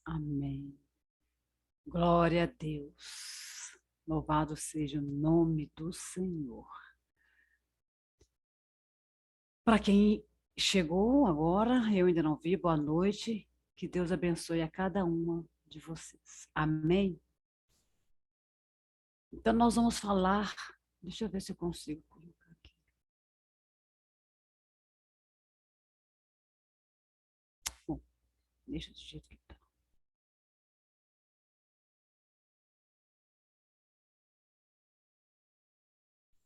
Amém. Glória a Deus. Louvado seja o nome do Senhor. Para quem chegou agora, eu ainda não vi, boa noite. Que Deus abençoe a cada uma de vocês. Amém? Então, nós vamos falar. Deixa eu ver se eu consigo colocar aqui. Bom, deixa do jeito que está.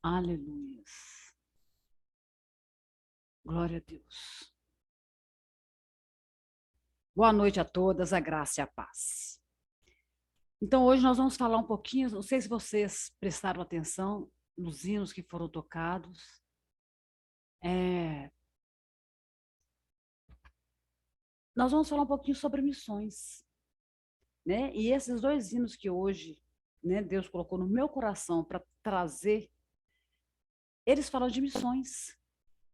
Aleluia. Glória a Deus. Boa noite a todas, a graça e a paz. Então, hoje nós vamos falar um pouquinho, não sei se vocês prestaram atenção nos hinos que foram tocados. Nós vamos falar um pouquinho sobre missões, né? E esses dois hinos que hoje, né, Deus colocou no meu coração para trazer, eles falam de missões,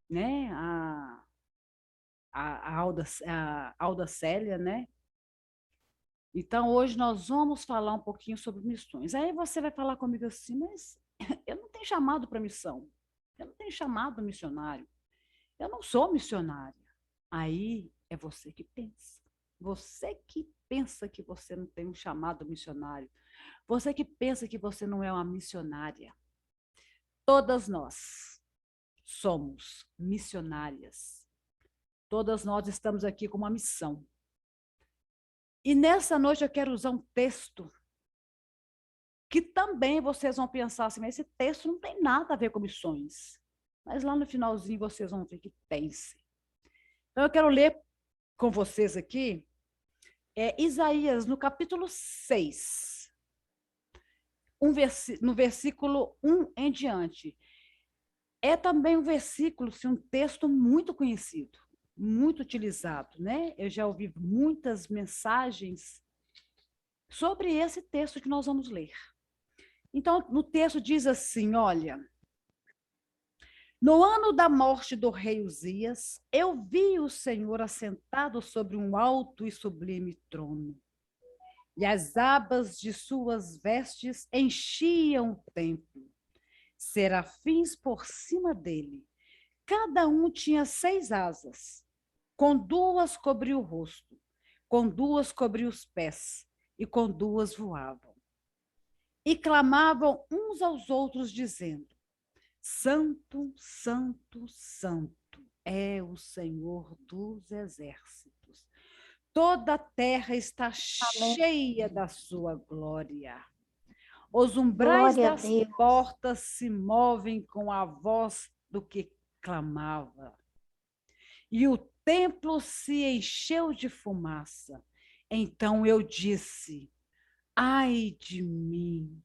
né? A Alda Célia, né? Então, hoje nós vamos falar um pouquinho sobre missões. Aí você vai falar comigo assim, mas eu não tenho chamado para missão, eu não tenho chamado missionário, eu não sou missionária. Aí é você que pensa. Você que pensa que você não tem um chamado missionário. Você que pensa que você não é uma missionária. Todas nós somos missionárias. Todas nós estamos aqui com uma missão. E nessa noite eu quero usar um texto que também vocês vão pensar assim, mas esse texto não tem nada a ver com missões. Mas lá no finalzinho vocês vão ver que tem sim. Então eu quero ler com vocês aqui Isaías, no capítulo 6, no versículo 1 em diante. É também um versículo, um texto muito conhecido, muito utilizado, né? Eu já ouvi muitas mensagens sobre esse texto que nós vamos ler. Então, no texto diz assim, olha, no ano da morte do rei Uzias, eu vi o Senhor assentado sobre um alto e sublime trono, e as abas de suas vestes enchiam o templo. Serafins por cima dele. Cada um tinha 6 asas. Com 2 cobria o rosto, com 2 cobria os pés, e com 2 voavam. E clamavam uns aos outros, dizendo: Santo, Santo, Santo é o Senhor dos exércitos. Toda a terra está Amém. cheia da sua glória. Os umbrais Glória a das Deus. portas se movem com a voz do que clamava. E o templo se encheu de fumaça. Então eu disse: ai de mim,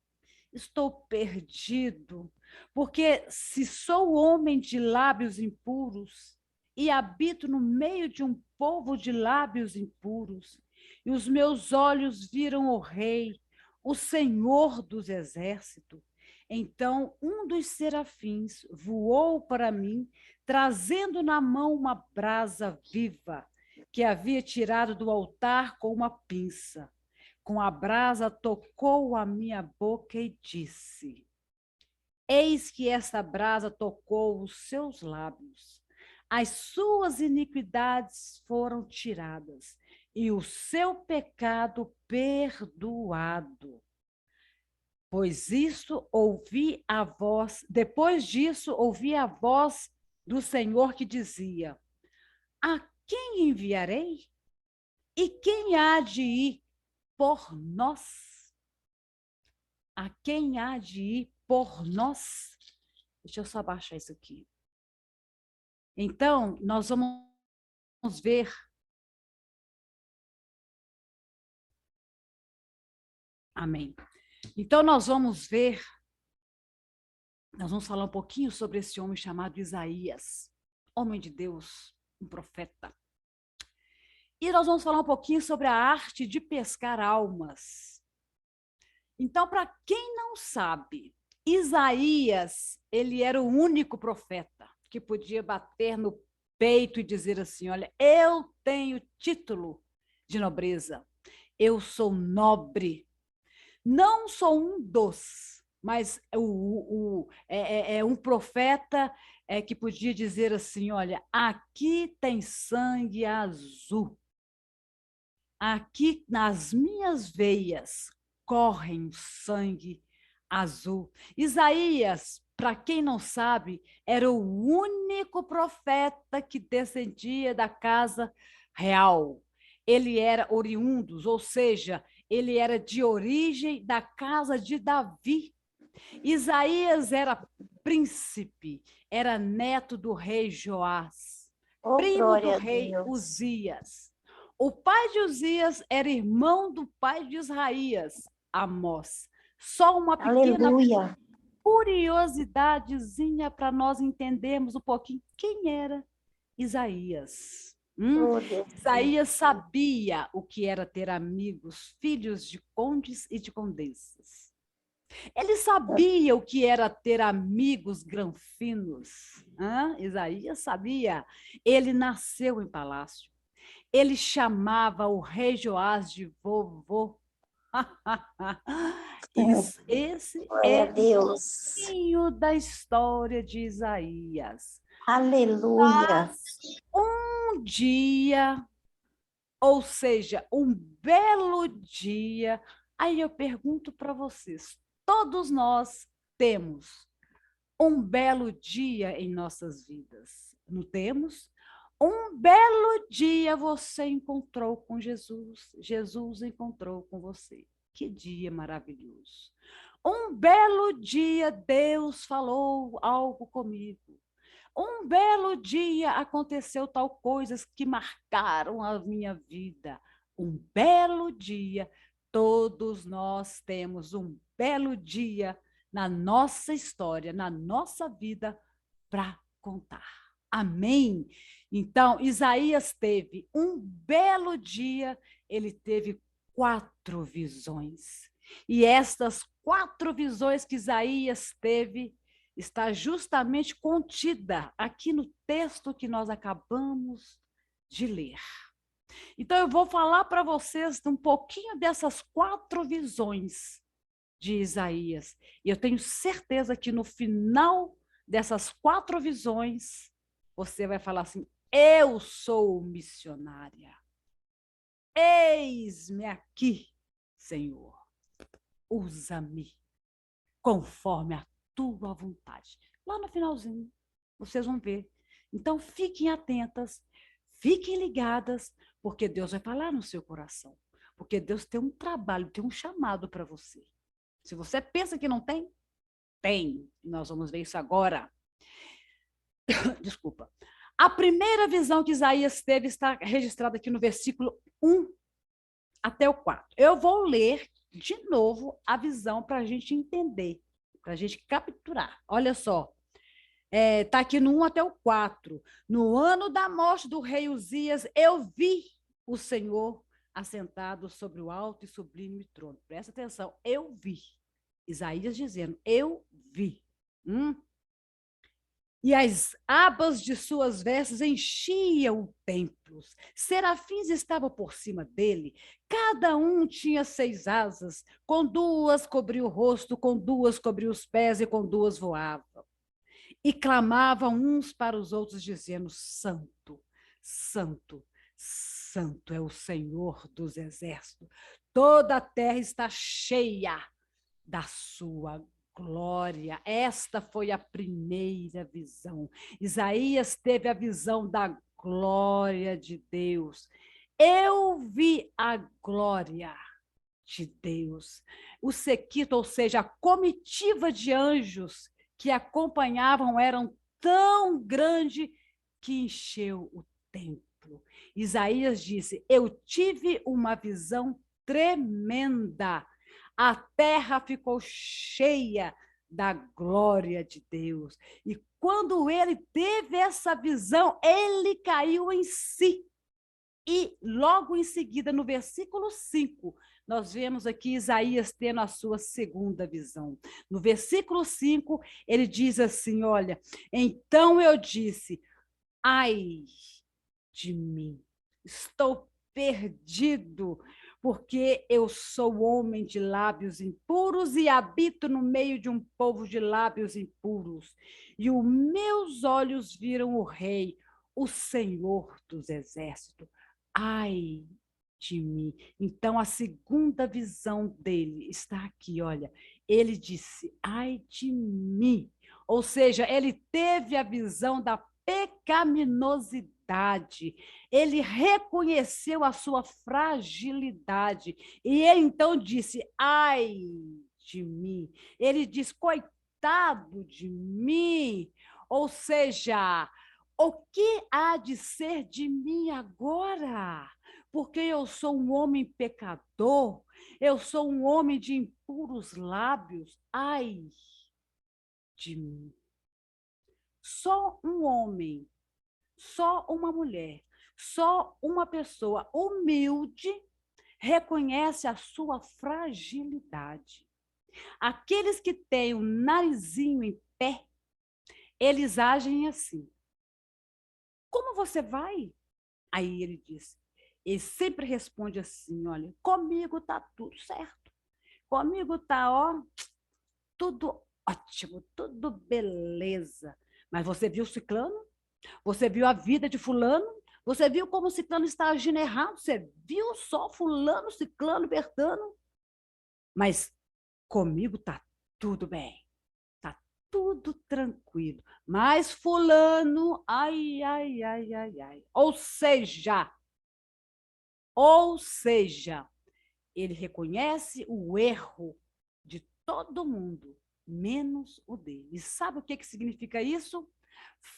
estou perdido, porque se sou homem de lábios impuros e habito no meio de um povo de lábios impuros, e os meus olhos viram o Rei, o Senhor dos exércitos. Então um dos serafins voou para mim, trazendo na mão uma brasa viva que havia tirado do altar com uma pinça. Com a brasa tocou a minha boca e disse: Eis que esta brasa tocou os seus lábios. As suas iniquidades foram tiradas e o seu pecado perdoado. Depois disso ouvi a voz do Senhor que dizia: A quem enviarei? E quem há de ir por nós? A quem há de ir por nós? Deixa eu só baixar isso aqui. Então, nós vamos ver. Amém. Então, nós vamos falar um pouquinho sobre esse homem chamado Isaías, homem de Deus, um profeta. E nós vamos falar um pouquinho sobre a arte de pescar almas. Então, para quem não sabe, Isaías, ele era o único profeta que podia bater no peito e dizer assim: olha, eu tenho título de nobreza, Eu sou nobre. Não sou um dos, mas é um profeta que podia dizer assim: olha, aqui tem sangue azul, aqui nas minhas veias correm sangue azul. Isaías, para quem não sabe, era o único profeta que descendia da casa real. Ele era oriundo, ou seja, ele era de origem da casa de Davi. Isaías era príncipe, era neto do rei Joás, Oh, primo do glória a rei Deus. Uzias. O pai de Uzias era irmão do pai de Israías, Amós. Só uma pequena Aleluia. curiosidadezinha para nós entendermos um pouquinho quem era Isaías. Oh, Deus. Isaías sabia o que era ter amigos, filhos de condes e de condessas. Ele sabia o que era ter amigos granfinos. Isaías sabia. Ele nasceu em palácio. Ele chamava o rei Joás de vovô. Esse Glória é a um Deus. pouquinho da história de Isaías. Aleluia. Um dia, ou seja, um belo dia. Aí eu pergunto para vocês: todos nós temos um belo dia em nossas vidas, não temos? Um belo dia você encontrou com Jesus, Jesus encontrou com você. Que dia maravilhoso. Um belo dia Deus falou algo comigo. Um belo dia aconteceu tal coisas que marcaram a minha vida. Um belo dia, todos nós temos um belo dia na nossa história, na nossa vida para contar. Amém? Então, Isaías teve um belo dia, ele teve 4 visões. E estas 4 visões que Isaías teve está justamente contida aqui no texto que nós acabamos de ler. Então, eu vou falar para vocês um pouquinho dessas 4 visões de Isaías. E eu tenho certeza que no final dessas 4 visões, você vai falar assim: eu sou missionária. Eis-me aqui, Senhor. Usa-me conforme a tua vontade. Lá no finalzinho, vocês vão ver. Então, fiquem atentas, fiquem ligadas, porque Deus vai falar no seu coração. Porque Deus tem um trabalho, tem um chamado para você. Se você pensa que não tem, tem. Nós vamos ver isso agora. Desculpa. A primeira visão que Isaías teve está registrada aqui no versículo 1 até o 4. Eu vou ler de novo a visão para a gente entender, para a gente capturar. Olha só. Está aqui no 1 até o 4. No ano da morte do rei Uzias, eu vi o Senhor assentado sobre o alto e sublime trono. Presta atenção, eu vi. Isaías dizendo, eu vi. E as abas de suas vestes enchiam o templo. Serafins estavam por cima dele. Cada um tinha 6 asas. Com 2 cobria o rosto, com 2 cobria os pés e com 2 voavam. E clamavam uns para os outros, dizendo: Santo, Santo, Santo é o Senhor dos exércitos. Toda a terra está cheia da sua glória. Esta foi a primeira visão. Isaías teve a visão da glória de Deus. Eu vi a glória de Deus. O sequito, ou seja, a comitiva de anjos que acompanhavam eram tão grande que encheu o templo. Isaías disse: eu tive uma visão tremenda. A terra ficou cheia da glória de Deus. E quando ele teve essa visão, ele caiu em si. E logo em seguida, no versículo 5, nós vemos aqui Isaías tendo a sua segunda visão. No versículo 5, ele diz assim: olha, então eu disse, ai de mim, estou perdido, porque eu sou homem de lábios impuros e habito no meio de um povo de lábios impuros. E os meus olhos viram o Rei, o Senhor dos Exércitos. Ai de mim. Então, a segunda visão dele está aqui, olha. Ele disse, ai de mim. Ou seja, ele teve a visão da pecaminosidade. Ele reconheceu a sua fragilidade. E ele então disse, ai de mim. Ele diz, coitado de mim. Ou seja, o que há de ser de mim agora? Porque eu sou um homem pecador, eu sou um homem de impuros lábios. Ai de mim. Só um homem, só uma mulher, só uma pessoa humilde reconhece a sua fragilidade. Aqueles que têm o narizinho em pé, eles agem assim. Como você vai? Aí ele sempre responde assim, olha, comigo tá tudo certo. Comigo tá, ó, tudo ótimo, tudo beleza. Mas você viu o ciclano? Você viu a vida de fulano? Você viu como o ciclano está agindo errado? Você viu só fulano, ciclano, bertano? Mas comigo tá tudo bem. Tá tudo tranquilo. Mas fulano, ai, ai, ai, ai, ai. Ou seja, ele reconhece o erro de todo mundo, menos o dele. E sabe o que significa isso?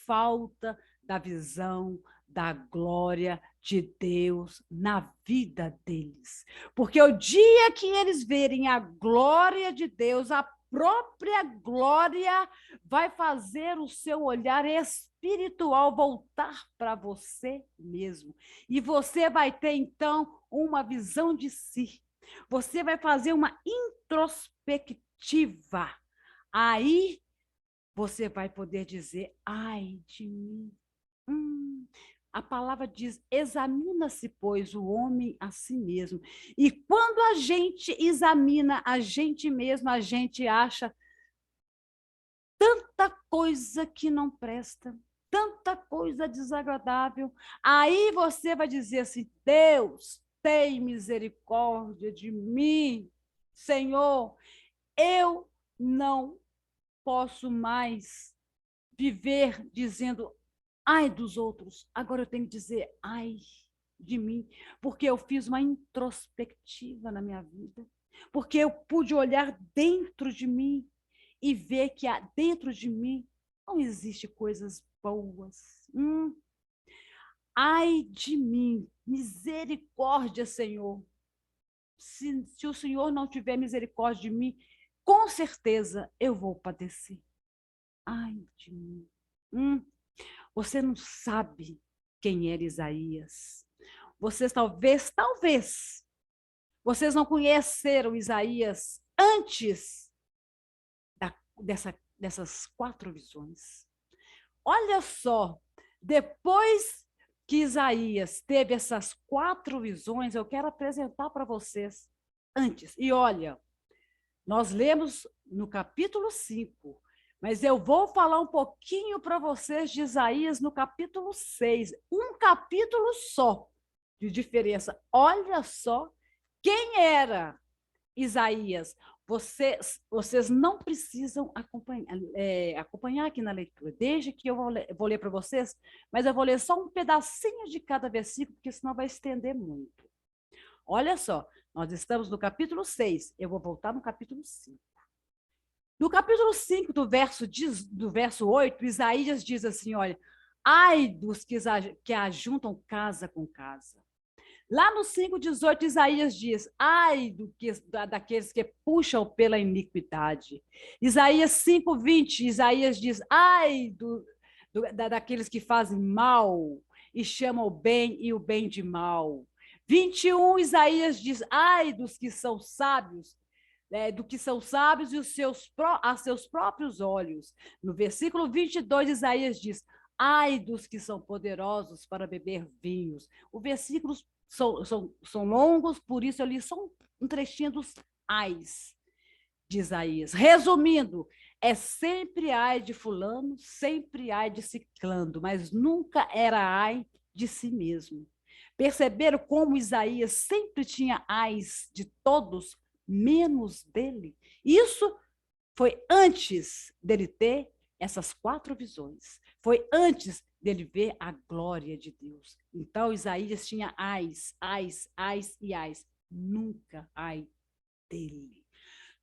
Falta da visão da glória de Deus na vida deles. Porque o dia que eles verem a glória de Deus, a própria glória vai fazer o seu olhar espiritual voltar para você mesmo. E você vai ter, então, uma visão de si. Você vai fazer uma introspectiva. Aí você vai poder dizer, ai de mim. A palavra diz, examina-se, pois, o homem a si mesmo. E quando a gente examina a gente mesmo, a gente acha tanta coisa que não presta, tanta coisa desagradável. Aí você vai dizer assim, Deus, tem misericórdia de mim, Senhor, eu não posso mais viver dizendo ai dos outros, agora eu tenho que dizer ai de mim, porque eu fiz uma introspectiva na minha vida, porque eu pude olhar dentro de mim e ver que dentro de mim não existe coisas boas. Ai de mim, misericórdia, Senhor. Se o Senhor não tiver misericórdia de mim, com certeza eu vou padecer. Ai de mim. Você não sabe quem era Isaías. Vocês talvez, vocês não conheceram Isaías antes dessas 4 visões. Olha só, depois que Isaías teve essas 4 visões, eu quero apresentar para vocês antes. E olha, nós lemos no capítulo 5, mas eu vou falar um pouquinho para vocês de Isaías no capítulo 6. Um capítulo só de diferença. Olha só quem era Isaías. Vocês não precisam acompanhar aqui na leitura, desde que eu vou ler para vocês, mas eu vou ler só um pedacinho de cada versículo, porque senão vai estender muito. Olha só, nós estamos no capítulo 6, eu vou voltar no capítulo 5. No capítulo 5, do verso 8, Isaías diz assim, olha, ai dos que ajuntam casa com casa. Lá no 5,18, Isaías diz, ai daqueles que puxam pela iniquidade. Isaías 5,20, Isaías diz, ai daqueles que fazem mal e chamam o bem e o bem de mal. 21, Isaías diz, ai dos que são sábios, do que são sábios e a seus próprios olhos. No versículo 22, Isaías diz, Ai dos que são poderosos para beber vinhos. Os versículos são longos, por isso eu li só um trechinho dos ais de Isaías. Resumindo, é sempre ai de fulano, sempre ai de ciclano, mas nunca era ai de si mesmo. Perceberam como Isaías sempre tinha ais de todos, menos dele? Isso foi antes dele ter essas 4 visões. Foi antes dele ver a glória de Deus. Então, Isaías tinha ais, ais, ais e ais. Nunca ai dele.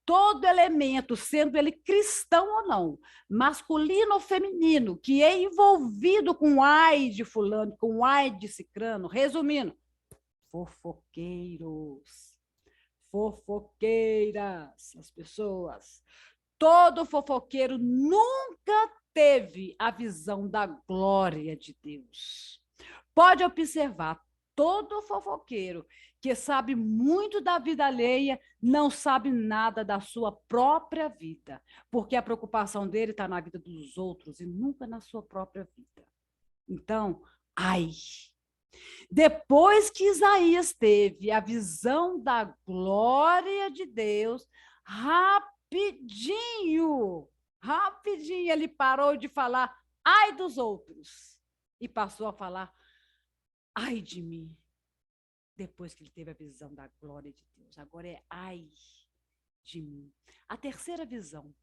Todo elemento, sendo ele cristão ou não, masculino ou feminino, que é envolvido com ai de fulano, com ai de cicrano, resumindo, fofoqueiros, fofoqueiras, as pessoas. Todo fofoqueiro nunca teve a visão da glória de Deus. Pode observar, todo fofoqueiro que sabe muito da vida alheia não sabe nada da sua própria vida, porque a preocupação dele está na vida dos outros e nunca na sua própria vida. Então, ai. Depois que Isaías teve a visão da glória de Deus, rapidinho ele parou de falar ai dos outros e passou a falar ai de mim. Depois que ele teve a visão da glória de Deus, agora é ai de mim. A terceira visão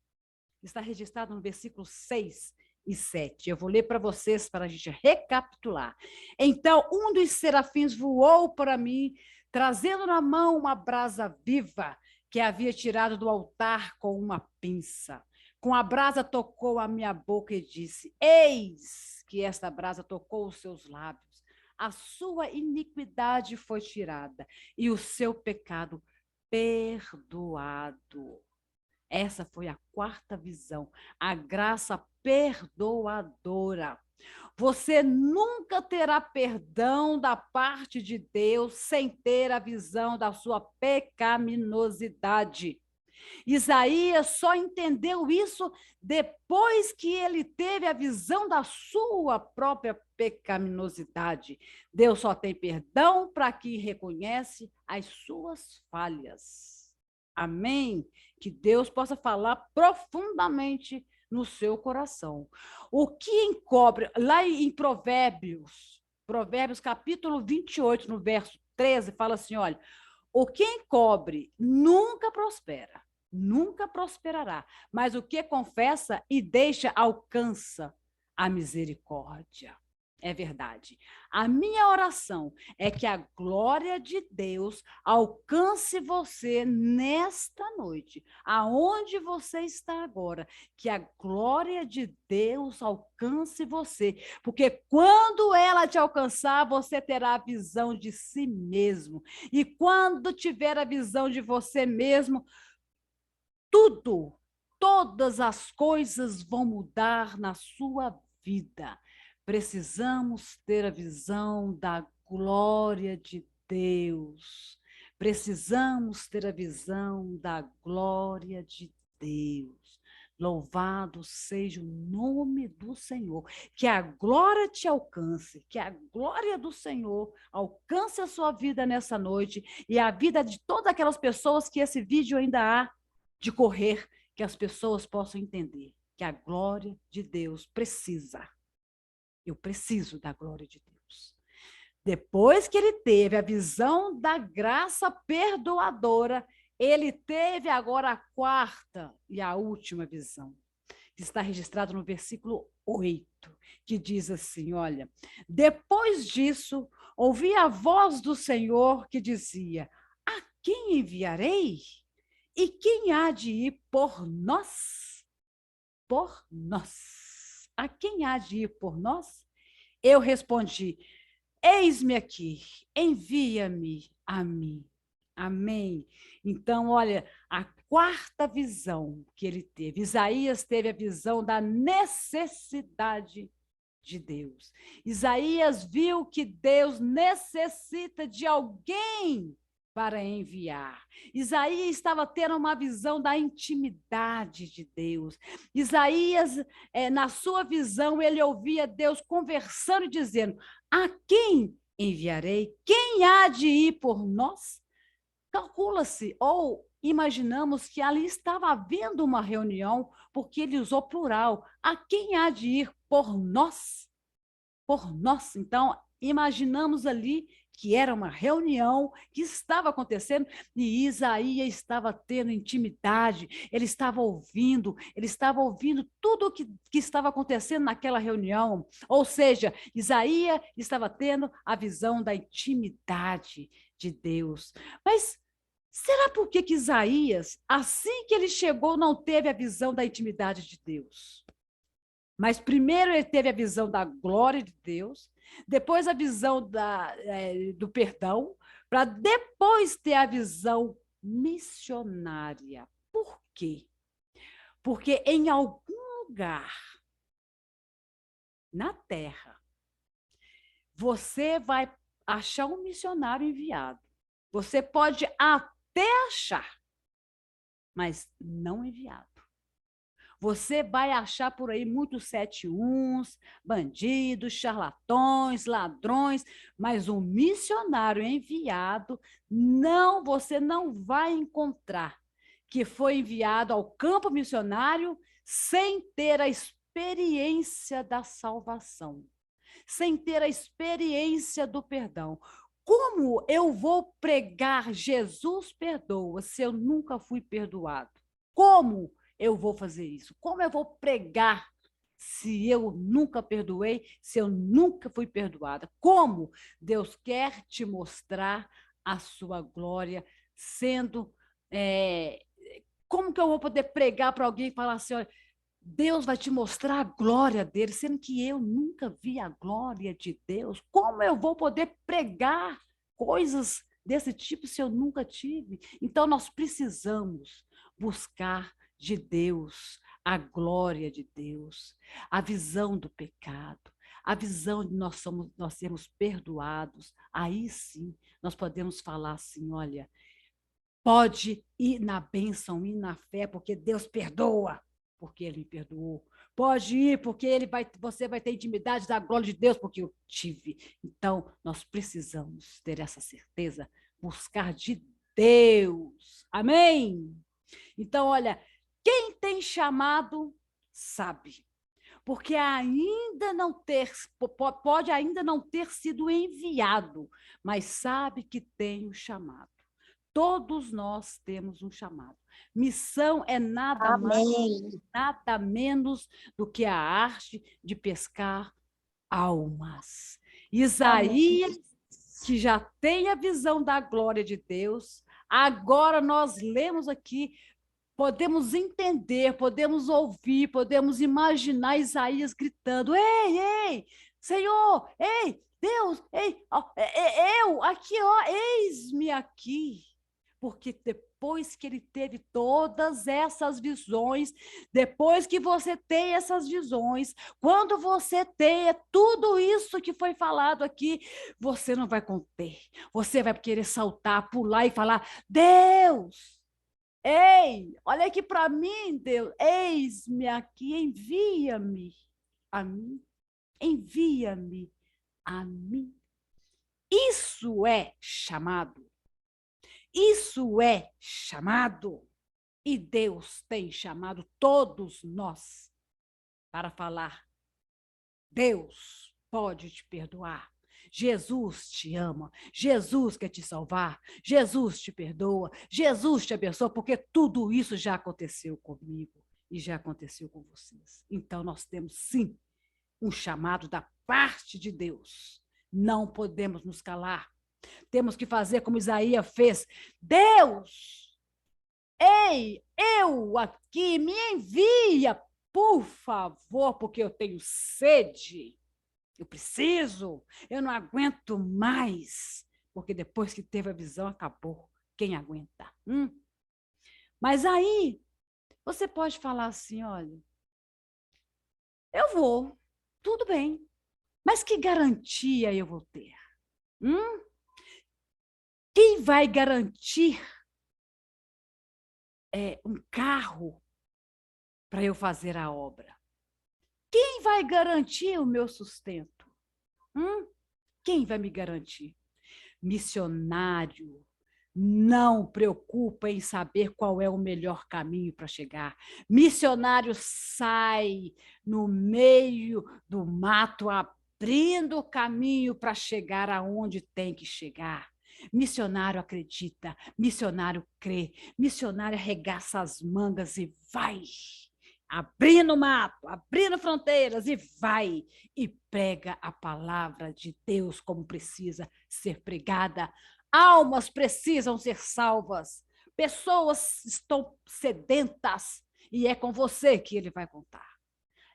está registrada no versículo 6 e 7. Eu vou ler para vocês para a gente recapitular. Então, um dos serafins voou para mim, trazendo na mão uma brasa viva que havia tirado do altar com uma pinça. Com a brasa tocou a minha boca e disse: eis que esta brasa tocou os seus lábios. A sua iniquidade foi tirada e o seu pecado perdoado. Essa foi a 4ª visão, a graça perdoadora. Você nunca terá perdão da parte de Deus sem ter a visão da sua pecaminosidade. Isaías só entendeu isso depois que ele teve a visão da sua própria pecaminosidade. Deus só tem perdão para quem reconhece as suas falhas. Amém? Que Deus possa falar profundamente no seu coração. O que encobre, lá em Provérbios capítulo 28, no verso 13, fala assim, olha, o que encobre nunca prospera, nunca prosperará, mas o que confessa e deixa alcança a misericórdia. É verdade. A minha oração é que a glória de Deus alcance você nesta noite, aonde você está agora, que a glória de Deus alcance você, porque quando ela te alcançar, você terá a visão de si mesmo, e quando tiver a visão de você mesmo, todas as coisas vão mudar na sua vida. Precisamos ter a visão da glória de Deus. Precisamos ter a visão da glória de Deus. Louvado seja o nome do Senhor. Que a glória te alcance, que a glória do Senhor alcance a sua vida nessa noite e a vida de todas aquelas pessoas que esse vídeo ainda há de correr, que as pessoas possam entender que a glória de Deus precisa. Eu preciso da glória de Deus. Depois que ele teve a visão da graça perdoadora, ele teve agora a 4ª e a última visão, que está registrado no versículo 8, que diz assim, olha, depois disso, ouvi a voz do Senhor que dizia, a quem enviarei? E quem há de ir por nós? Por nós. A quem há de ir por nós? Eu respondi, eis-me aqui, envia-me a mim. Amém. Então, olha, a 4ª visão que ele teve, Isaías teve a visão da necessidade de Deus. Isaías viu que Deus necessita de alguém para enviar. Isaías estava tendo uma visão da intimidade de Deus. Isaías, na sua visão, ele ouvia Deus conversando e dizendo: a quem enviarei? Quem há de ir por nós? Calcula-se, ou imaginamos que ali estava havendo uma reunião, porque ele usou plural. A quem há de ir por nós? Por nós. Então, imaginamos ali que era uma reunião que estava acontecendo e Isaías estava tendo intimidade, ele estava ouvindo tudo o que estava acontecendo naquela reunião. Ou seja, Isaías estava tendo a visão da intimidade de Deus. Mas será por que Isaías, assim que ele chegou, não teve a visão da intimidade de Deus? Mas primeiro ele teve a visão da glória de Deus, depois a visão do perdão, para depois ter a visão missionária. Por quê? Porque em algum lugar na terra, você vai achar um missionário enviado. Você pode até achar, mas não enviado. Você vai achar por aí muitos 71s, bandidos, charlatões, ladrões, mas um missionário enviado, não, você não vai encontrar que foi enviado ao campo missionário sem ter a experiência da salvação, sem ter a experiência do perdão. Como eu vou pregar Jesus perdoa se eu nunca fui perdoado? Como eu vou fazer isso? Como eu vou pregar se eu nunca perdoei, se eu nunca fui perdoada? Como Deus quer te mostrar a sua glória sendo... como que eu vou poder pregar para alguém e falar assim, olha, Deus vai te mostrar a glória dele, sendo que eu nunca vi a glória de Deus? Como eu vou poder pregar coisas desse tipo se eu nunca tive? Então, nós precisamos buscar de Deus a glória de Deus, a visão do pecado, a visão de nós sermos perdoados. Aí sim, nós podemos falar assim, olha, pode ir na bênção, ir na fé, porque Deus perdoa, porque Ele me perdoou. Pode ir, porque você vai ter intimidade da glória de Deus, porque eu tive. Então, nós precisamos ter essa certeza, buscar de Deus. Amém? Então, olha, quem tem chamado, sabe. Porque ainda não ter, pode ainda não ter sido enviado, mas sabe que tem o chamado. Todos nós temos um chamado. Missão é nada mais, Amém. nada menos do que a arte de pescar almas. Amém. Isaías, que já tem a visão da glória de Deus, agora nós lemos aqui, podemos entender, podemos ouvir, podemos imaginar Isaías gritando: ei, ei, Senhor, ei, Deus, ei, ó, eu, aqui, ó, eis-me aqui. Porque depois que ele teve todas essas visões, depois que você tem essas visões, quando você tem tudo isso que foi falado aqui, você não vai conter. Você vai querer saltar, pular e falar: Deus, ei, olha aqui para mim, Deus, eis-me aqui, envia-me a mim, envia-me a mim. Isso é chamado. Isso é chamado. E Deus tem chamado todos nós para falar: Deus pode te perdoar. Jesus te ama, Jesus quer te salvar, Jesus te perdoa, Jesus te abençoa, porque tudo isso já aconteceu comigo e já aconteceu com vocês. Então, nós temos sim um chamado da parte de Deus. Não podemos nos calar. Temos que fazer como Isaías fez. Deus, ei, eu aqui, me envia, por favor, porque eu tenho sede. Eu preciso, eu não aguento mais, porque depois que teve a visão, acabou. Quem aguenta? Mas aí, você pode falar assim, olha, eu vou, tudo bem, mas que garantia eu vou ter? Quem vai garantir um carro para eu fazer a obra? Quem vai garantir o meu sustento? Quem vai me garantir? Missionário não preocupa em saber qual é o melhor caminho para chegar. Missionário sai no meio do mato, abrindo o caminho para chegar aonde tem que chegar. Missionário acredita, missionário crê, missionário arregaça as mangas e vai. Abrindo mato, abrindo fronteiras e vai e prega a palavra de Deus como precisa ser pregada. Almas precisam ser salvas, pessoas estão sedentas e é com você que ele vai contar.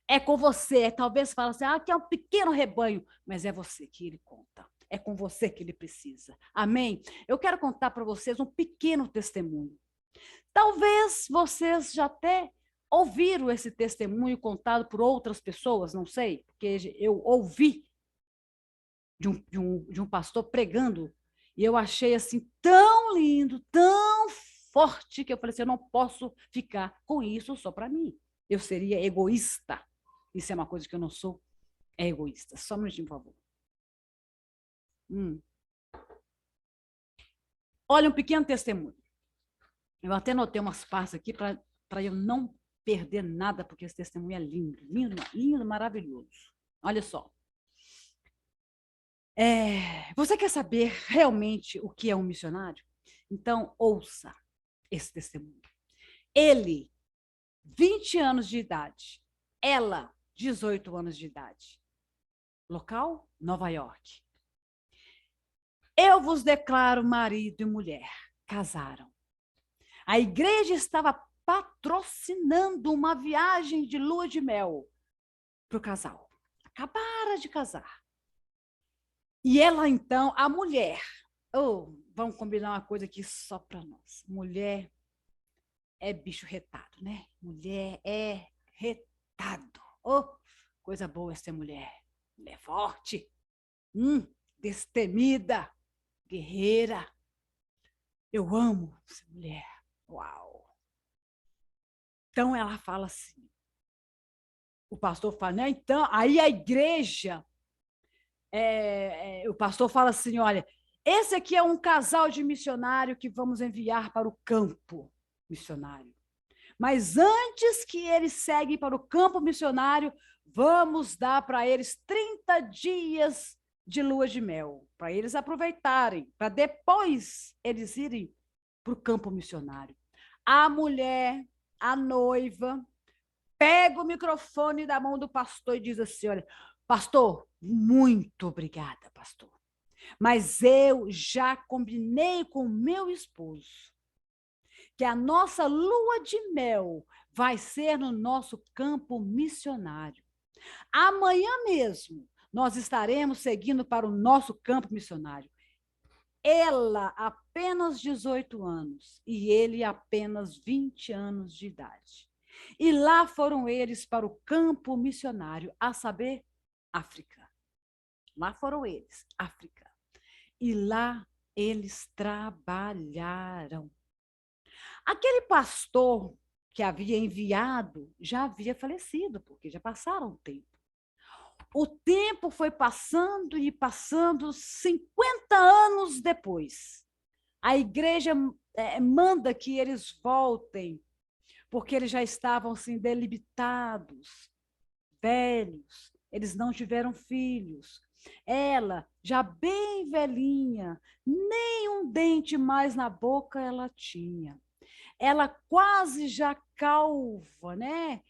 É com você, talvez fale assim, que é um pequeno rebanho, mas é você que ele conta. É com você que ele precisa. Amém? Eu quero contar para vocês um pequeno testemunho. Talvez vocês já até ouviram esse testemunho contado por outras pessoas, não sei, porque eu ouvi de um pastor pregando e eu achei assim tão lindo, tão forte, que eu falei assim, eu não posso ficar com isso só para mim. Eu seria egoísta. Isso é uma coisa que eu não sou, é egoísta. Só um minutinho, por favor. Olha, um pequeno testemunho. Eu até notei umas partes aqui para eu não perder nada, porque esse testemunho é lindo, lindo, lindo, maravilhoso. Olha só. Você quer saber realmente o que é um missionário? Então, ouça esse testemunho. Ele, 20 anos de idade. Ela, 18 anos de idade. Local? Nova York. Eu vos declaro marido e mulher. Casaram. A igreja estava patrocinando uma viagem de lua de mel para o casal. Acabaram de casar. E ela, então, a mulher, vamos combinar uma coisa aqui só para nós. Mulher é bicho retado, né? Mulher é retado. Coisa boa ser mulher. Mulher forte, destemida, guerreira. Eu amo essa mulher. Uau! Então ela fala assim. O pastor fala, né? Então, aí a igreja, o pastor fala assim, olha, esse aqui é um casal de missionário que vamos enviar para o campo missionário. Mas antes que eles seguem para o campo missionário, vamos dar para eles 30 dias de lua de mel, para eles aproveitarem, para depois eles irem para o campo missionário. A mulher, a noiva, pega o microfone da mão do pastor e diz assim, olha, pastor, muito obrigada, pastor. Mas eu já combinei com o meu esposo que a nossa lua de mel vai ser no nosso campo missionário. Amanhã mesmo, nós estaremos seguindo para o nosso campo missionário. Ela, apenas 18 anos, e ele, apenas 20 anos de idade. E lá foram eles para o campo missionário, a saber, África. Lá foram eles, África. E lá eles trabalharam. Aquele pastor que havia enviado já havia falecido, porque já passaram o tempo. O tempo foi passando e passando, 50 anos depois. A igreja manda que eles voltem, porque eles já estavam assim, debilitados, velhos, eles não tiveram filhos. Ela, já bem velhinha, nem um dente mais na boca ela tinha. Ela quase já calva, né?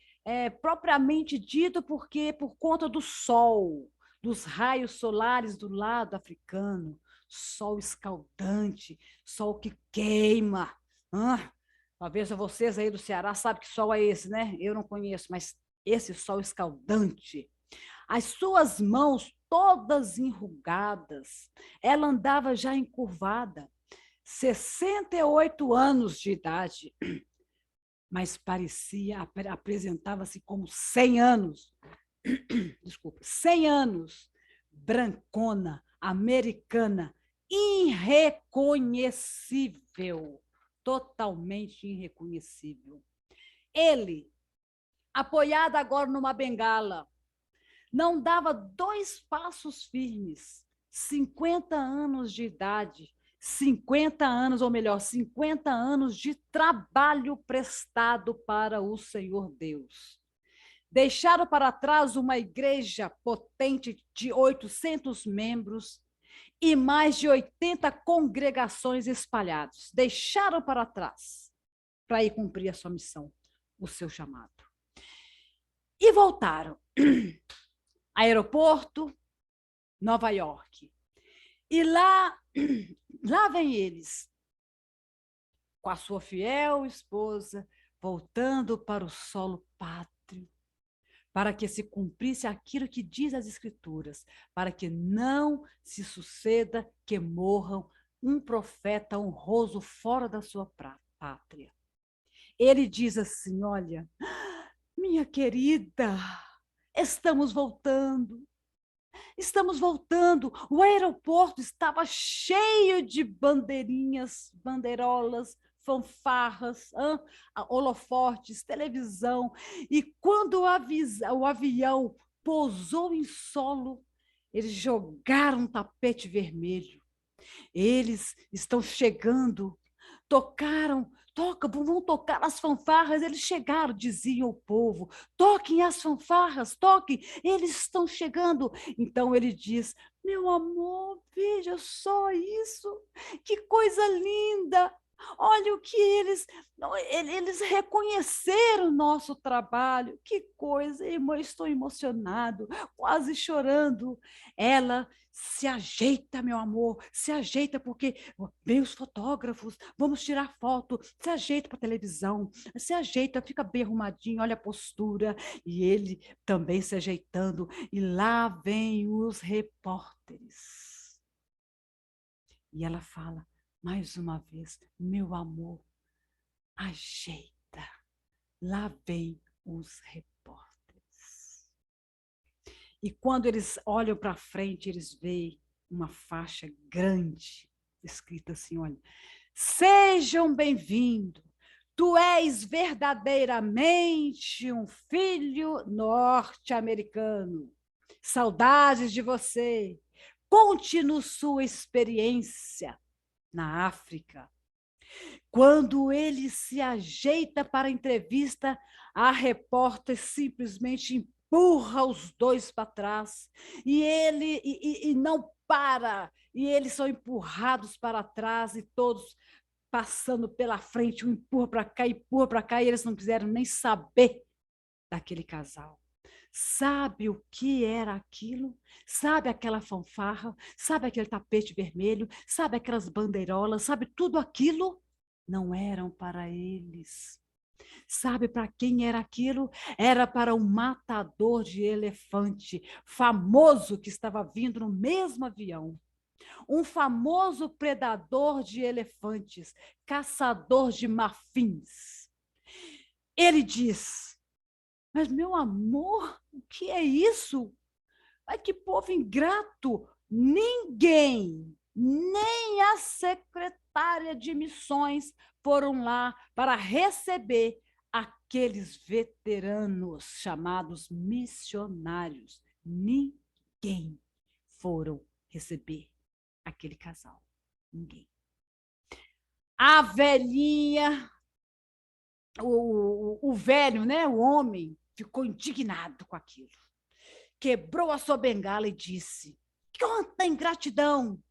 Propriamente dito, porque por conta do sol, dos raios solares do lado africano, sol escaldante, sol que queima. Talvez vocês aí do Ceará sabem que sol é esse, né? Eu não conheço, mas esse sol escaldante. As suas mãos todas enrugadas, ela andava já encurvada, 68 anos de idade, mas apresentava-se como 100 anos. Desculpa, 100 anos, brancona, americana, irreconhecível, totalmente irreconhecível. Ele, apoiado agora numa bengala, não dava 2 passos firmes, 50 anos de idade, 50 anos, ou melhor, 50 anos de trabalho prestado para o Senhor Deus. Deixaram para trás uma igreja potente de 800 membros e mais de 80 congregações espalhadas. Deixaram para trás para ir cumprir a sua missão, o seu chamado. E voltaram. Aeroporto, Nova York. E lá vem eles, com a sua fiel esposa, voltando para o solo pátrio, para que se cumprisse aquilo que diz as Escrituras, para que não se suceda que morram um profeta honroso fora da sua pátria. Ele diz assim: olha, minha querida, estamos voltando. Estamos voltando. O aeroporto estava cheio de bandeirinhas, bandeirolas, fanfarras, holofotes, televisão. E quando o avião pousou em solo, eles jogaram um tapete vermelho. Eles estão chegando. Vão tocar as fanfarras. Eles chegaram, dizia o povo. Toquem as fanfarras, toquem, eles estão chegando. Então ele diz: meu amor, veja só isso, que coisa linda. Olha o que eles reconheceram o nosso trabalho. Que coisa, irmão, estou emocionado, quase chorando. Ela se ajeita, meu amor, se ajeita, porque vem os fotógrafos, vamos tirar foto, se ajeita para a televisão, se ajeita, fica bem arrumadinho, olha a postura, e ele também se ajeitando, e lá vem os repórteres. E ela fala, mais uma vez, meu amor, ajeita, lá vem os repórteres. E quando eles olham para frente, eles veem uma faixa grande, escrita assim, olha, sejam bem-vindos, tu és verdadeiramente um filho norte-americano. Saudades de você. Conte-nos sua experiência na África. Quando ele se ajeita para a entrevista, a repórter simplesmente empurra os dois para trás e ele não para, e eles são empurrados para trás e todos passando pela frente, um empurra para cá, e eles não quiseram nem saber daquele casal. Sabe o que era aquilo? Sabe aquela fanfarra? Sabe aquele tapete vermelho? Sabe aquelas bandeirolas? Sabe tudo aquilo? Não eram para eles. Sabe para quem era aquilo? Era para um matador de elefante, famoso, que estava vindo no mesmo avião. Um famoso predador de elefantes, caçador de marfins. Ele diz, mas meu amor, o que é isso? Ai, que povo ingrato! Ninguém, nem a secretária de missões foram lá para receber aqueles veteranos chamados missionários. Ninguém foram receber aquele casal. Ninguém. A velhinha, o velho, né, o homem, ficou indignado com aquilo. Quebrou a sua bengala e disse, quanta ingratidão!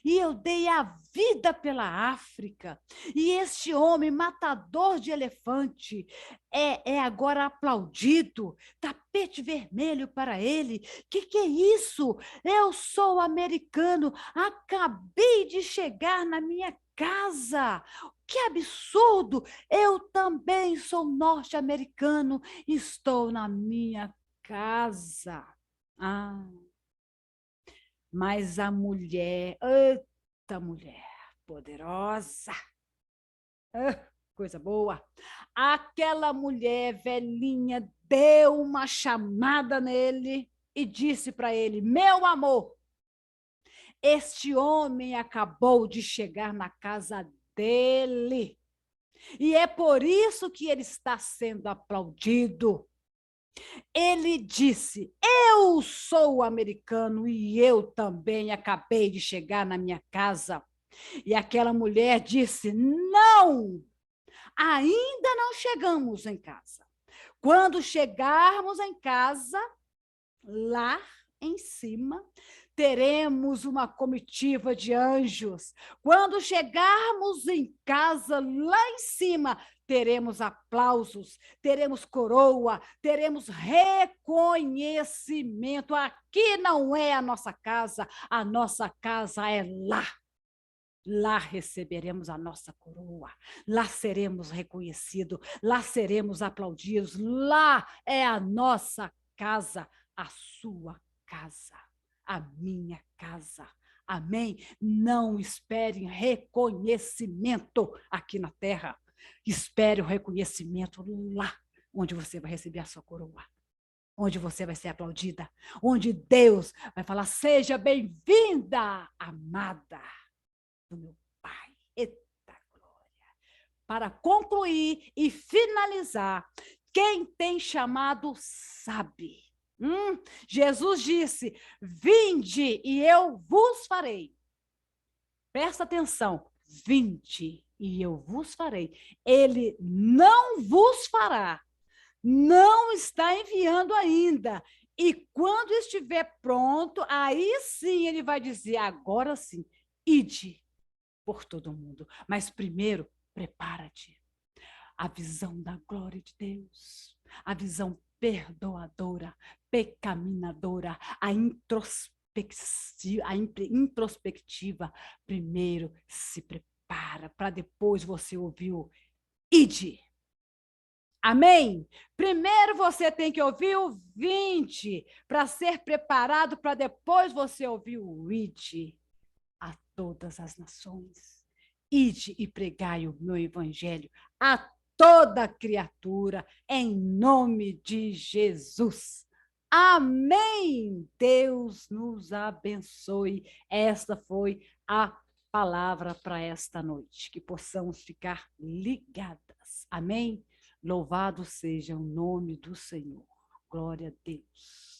E eu dei a vida pela África. E este homem, matador de elefante, é agora aplaudido. Tapete vermelho para ele. Que é isso? Eu sou americano. Acabei de chegar na minha casa. Que absurdo! Eu também sou norte-americano. Estou na minha casa. Ah... Mas a mulher, eita mulher poderosa, coisa boa, aquela mulher velhinha deu uma chamada nele e disse para ele, meu amor, Este homem acabou de chegar na casa dele. E é por isso que ele está sendo aplaudido. Ele disse: eu sou americano e eu também acabei de chegar na minha casa. E aquela mulher disse: não, ainda não chegamos em casa. Quando chegarmos em casa, lá em cima, teremos uma comitiva de anjos. Quando chegarmos em casa, lá em cima, teremos aplausos, teremos coroa, teremos reconhecimento. Aqui não é a nossa casa é lá. Lá receberemos a nossa coroa, lá seremos reconhecidos, lá seremos aplaudidos, lá é a nossa casa, a sua casa, a minha casa. Amém? Não esperem reconhecimento aqui na terra, espere o reconhecimento lá, onde você vai receber a sua coroa, onde você vai ser aplaudida, onde Deus vai falar: seja bem-vinda, amada do meu Pai. Eita glória! Para concluir e finalizar, quem tem chamado sabe. Jesus disse: vinde e eu vos farei. Presta atenção, vinde e eu vos farei. Ele não vos fará, não está enviando ainda. E quando estiver pronto, aí sim ele vai dizer: agora sim, ide por todo mundo. Mas primeiro, prepara-te. A visão da glória de Deus, a visão perdoadora, pecaminadora, a introspectiva. Primeiro se prepara, para depois você ouvir o ide. Amém? Primeiro você tem que ouvir o vinde, para ser preparado, para depois você ouvir o ide a todas as nações. Ide e pregai o meu evangelho a toda criatura, em nome de Jesus. Amém. Deus nos abençoe. Esta foi a palavra para esta noite. Que possamos ficar ligadas. Amém. Louvado seja o nome do Senhor. Glória a Deus.